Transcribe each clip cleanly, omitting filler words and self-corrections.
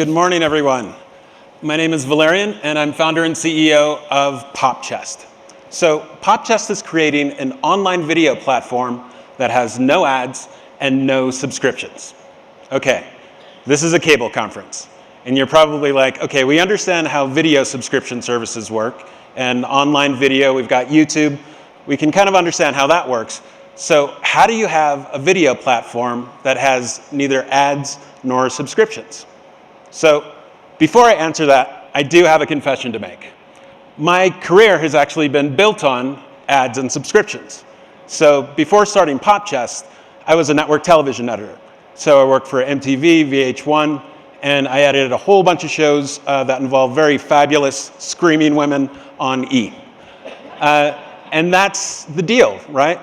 Good morning, everyone. My name is Valerian, and I'm founder and CEO of PopChest. So PopChest is creating an online video platform that has no ads and no subscriptions. Okay, this is a cable conference. And you're probably like, okay, we understand how video subscription services work, and online video, we've got YouTube. We can kind of understand how that works. So how do you have a video platform that has neither ads nor subscriptions? So before I answer that, I do have a confession to make. My career has actually been built on ads and subscriptions. So before starting PopChest, I was a network television editor. So I worked for MTV, VH1, and I edited a whole bunch of shows that involved very fabulous screaming women on E! And that's the deal, right?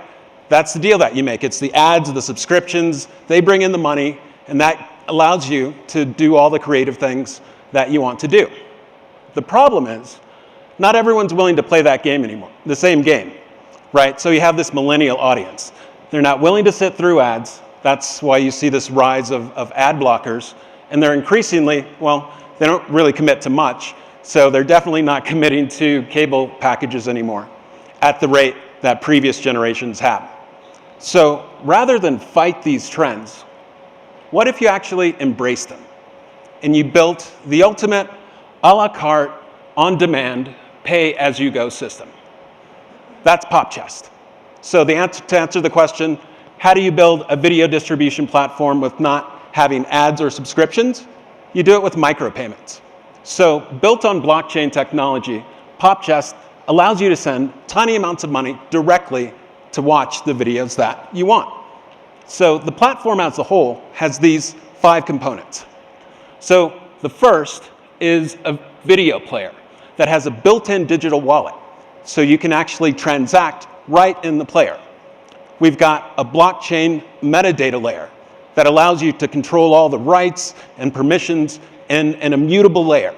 That's the deal that you make. It's the ads, the subscriptions, they bring in the money, and that allows you to do all the creative things that you want to do. The problem is, not everyone's willing to play that game anymore, the same game, right? So you have this millennial audience. They're not willing to sit through ads. That's why you see this rise of ad blockers. And they're increasingly, well, they don't really commit to much, so they're definitely not committing to cable packages anymore at the rate that previous generations have. So rather than fight these trends, what if you actually embraced them and you built the ultimate a la carte, on-demand, pay-as-you-go system? That's PopChest. So to answer the question, how do you build a video distribution platform with not having ads or subscriptions? You do it with micropayments. So built on blockchain technology, PopChest allows you to send tiny amounts of money directly to watch the videos that you want. So the platform as a whole has these 5 components. So the first is a video player that has a built-in digital wallet, so you can actually transact right in the player. We've got a blockchain metadata layer that allows you to control all the rights and permissions in an immutable layer.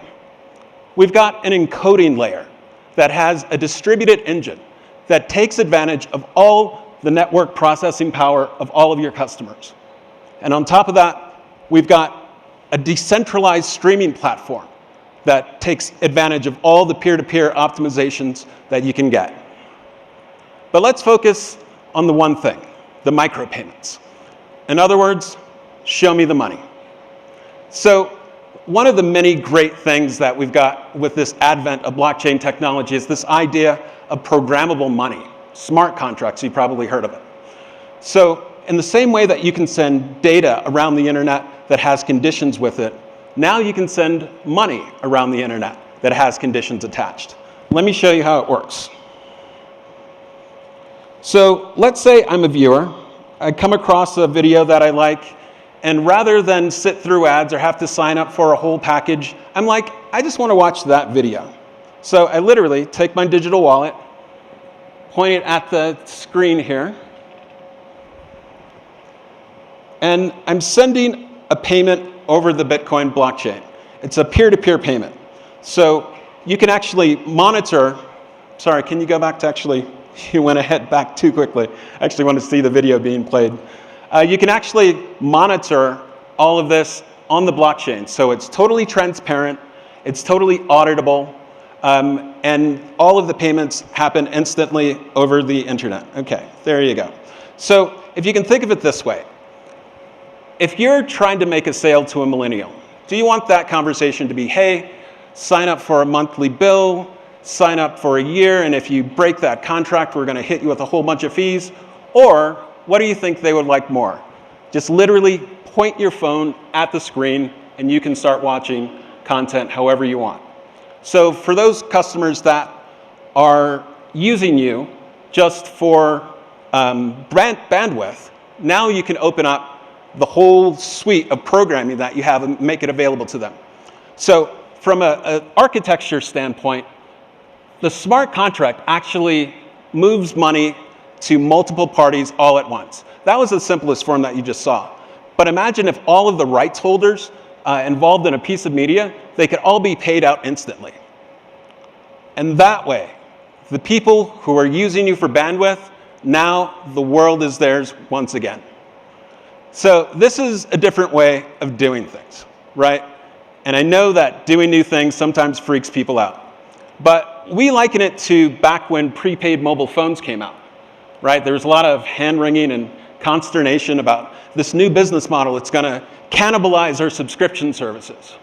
We've got an encoding layer that has a distributed engine that takes advantage of all the network processing power of all of your customers. And on top of that, we've got a decentralized streaming platform that takes advantage of all the peer-to-peer optimizations that you can get. But let's focus on the one thing, the micropayments. In other words, show me the money. So one of the many great things that we've got with this advent of blockchain technology is this idea of programmable money. Smart contracts, you've probably heard of it. So in the same way that you can send data around the internet that has conditions with it, now you can send money around the internet that has conditions attached. Let me show you how it works. So let's say I'm a viewer. I come across a video that I like, and rather than sit through ads or have to sign up for a whole package, I'm like, I just want to watch that video. So I literally take my digital wallet, point it at the screen here, and I'm sending a payment over the Bitcoin blockchain. It's a peer-to-peer payment. So you can actually monitor, sorry, can you go back to actually, you went ahead back too quickly. I actually want to see the video being played. You can actually monitor all of this on the blockchain. So it's totally transparent, it's totally auditable, and all of the payments happen instantly over the internet. Okay, there you go. So if you can think of it this way, if you're trying to make a sale to a millennial, do you want that conversation to be, hey, sign up for a monthly bill, sign up for a year, and if you break that contract, we're going to hit you with a whole bunch of fees? Or what do you think they would like more? Just literally point your phone at the screen, and you can start watching content however you want. So for those customers that are using you just for bandwidth, now you can open up the whole suite of programming that you have and make it available to them. So from an architecture standpoint, the smart contract actually moves money to multiple parties all at once. That was the simplest form that you just saw. But imagine if all of the rights holders involved in a piece of media, they could all be paid out instantly. And that way, the people who are using you for bandwidth, now the world is theirs once again. So this is a different way of doing things, right? And I know that doing new things sometimes freaks people out. But we liken it to back when prepaid mobile phones came out, right? There was a lot of hand-wringing and consternation about this new business model. It's going to cannibalize our subscription services.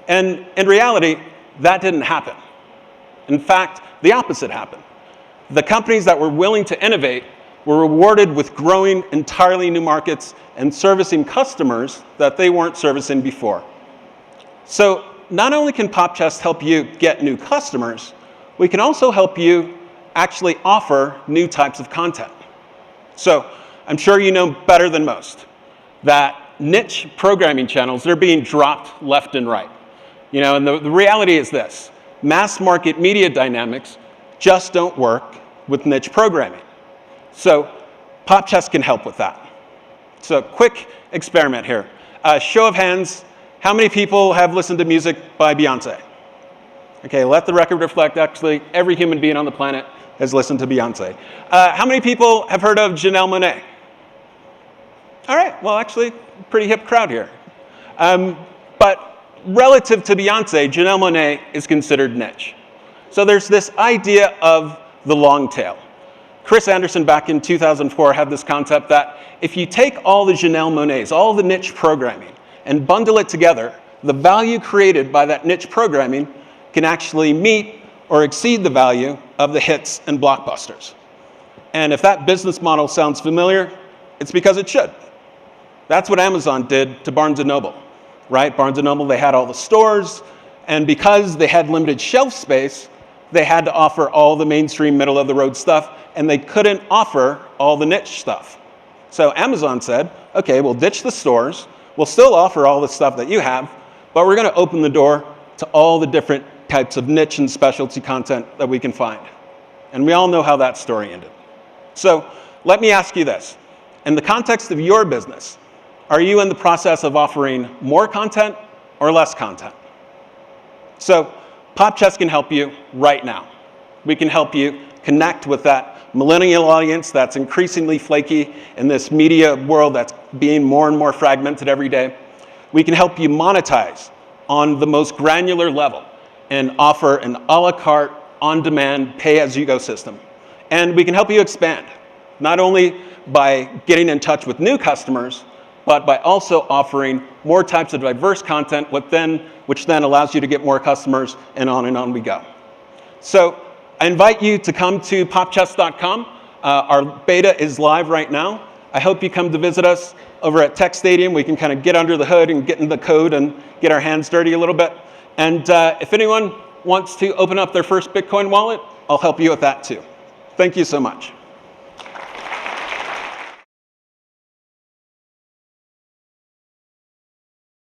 And in reality, that didn't happen. In fact, the opposite happened. The companies that were willing to innovate were rewarded with growing entirely new markets and servicing customers that they weren't servicing before. So not only can PopChest help you get new customers, we can also help you actually offer new types of content. So I'm sure you know better than most that niche programming channels, they're being dropped left and right. You know, and the reality is this: mass market media dynamics just don't work with niche programming. So PopChest can help with that. So quick experiment here. Show of hands, how many people have listened to music by Beyonce? Okay, let the record reflect, actually, every human being on the planet has listened to Beyonce. How many people have heard of Janelle Monáe? All right, well, actually, pretty hip crowd here. But relative to Beyonce, Janelle Monáe is considered niche. So there's this idea of the long tail. Chris Anderson back in 2004 had this concept that if you take all the Janelle Monáes, all the niche programming, and bundle it together, the value created by that niche programming can actually meet or exceed the value of the hits and blockbusters. And if that business model sounds familiar, it's because it should. That's what Amazon did to Barnes & Noble, right? Barnes & Noble, they had all the stores, and because they had limited shelf space, they had to offer all the mainstream, middle-of-the-road stuff, and they couldn't offer all the niche stuff. So Amazon said, okay, we'll ditch the stores, we'll still offer all the stuff that you have, but we're going to open the door to all the different types of niche and specialty content that we can find. And we all know how that story ended. So let me ask you this. In the context of your business, are you in the process of offering more content or less content? So PopChest can help you right now. We can help you connect with that millennial audience that's increasingly flaky in this media world that's being more and more fragmented every day. We can help you monetize on the most granular level and offer an a la carte, on-demand, pay-as-you-go system. And we can help you expand, not only by getting in touch with new customers, but by also offering more types of diverse content, which then allows you to get more customers, and on we go. So I invite you to come to popchest.com. Our beta is live right now. I hope you come to visit us over at Tech Stadium. We can kind of get under the hood and get into the code and get our hands dirty a little bit. And if anyone wants to open up their first Bitcoin wallet, I'll help you with that too. Thank you so much.